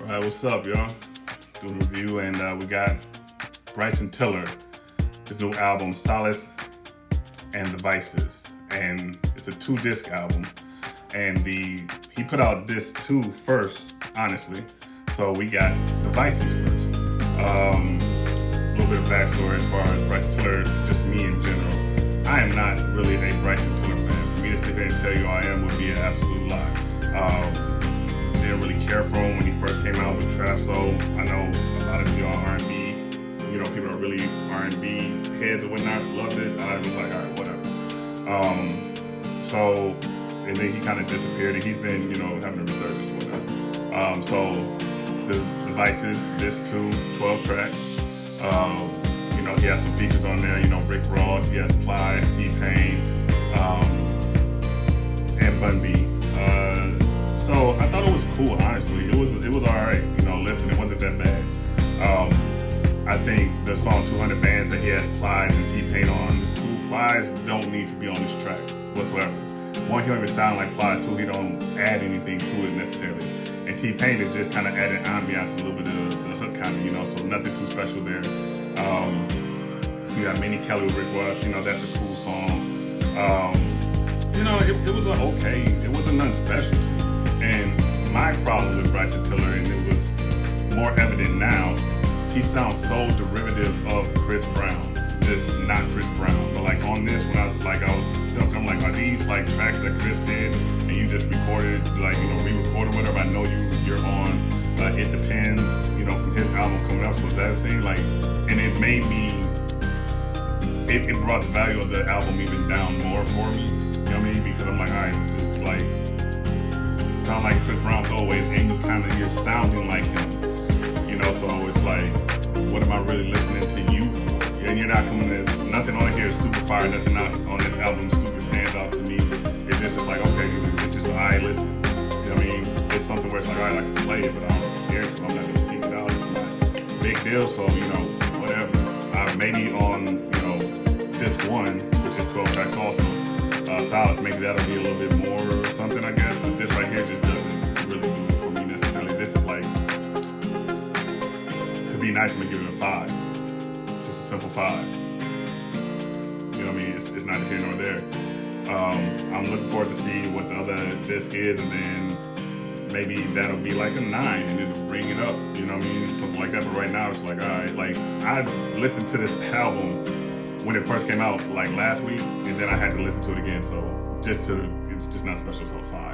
All right, what's up, y'all? Doing a review, and we got Bryson Tiller, his new album, Solace and the Vices, and it's a 2-disc album. And he put out disc 2 first, honestly. So we got the Vices first. A little bit of backstory as far as Bryson Tiller, just me in general. I am not really a Bryson Tiller fan. For me to sit here and tell you I am would be an absolute lie. Didn't really care for him when he first came out with Trap Soul. I know a lot of y'all R&B, people are really R&B heads or whatnot, loved it. I was like, all right, whatever. And then he kind of disappeared, and he's been, having a resurgence or whatever. So the Vices, disc 2, 12 tracks. He has some features on there, Rick Ross, he has Plies, T-Pain, and Bun B. So I thought it was cool, honestly. It was all right. Listen, it wasn't that bad. I think the song 200 Bands that he has Plies and T-Pain on is cool. Plies don't need to be on this track whatsoever. One, he don't even sound like Plies. Two, he don't add anything to it necessarily. And T-Pain is just kind of added ambiance, a little bit of the hook kind of, so nothing too special there. You got Minnie Kelly with Rick Ross, that's a cool song. It was okay. It wasn't nothing special to me. And my problem with Bryson Tiller, and it was more evident now, he sounds so derivative of Chris Brown. This not Chris Brown, but like on this, when I'm like, are these like tracks that Chris did and you just recorded, re-recorded whatever? I know you're on. It Depends, from his album coming up. So that thing, and it made me. It brought the value of the album even down more for me. You know what I mean? Because I'm like, all right, sound like Chris Brown's always, and you're sounding like him. So it's like, what am I really listening to you for? And you're not coming to, nothing on here is super fire, nothing on this album super stands out to me. It's just like, okay, it's just, I listen. You know what I mean? It's something where it's like, all right, I can play it, but I don't care, so I'm not gonna seek it out. It's not a big deal, so, whatever. Maybe on, disc 1, which is 12 tracks also, Solace, maybe that'll be a little bit more something, I guess, but this right here just doesn't really do it for me necessarily. This is like, to be nice, I'm gonna give it a 5. Just a simple 5. You know what I mean? It's not here nor there. I'm looking forward to see what the other disc is, and then maybe that'll be like a 9, and it'll bring it up. You know what I mean? Something like that. But right now, it's like, all right, I listened to this album when it first came out, last week, and then I had to listen to it again. So it's just not special till 5.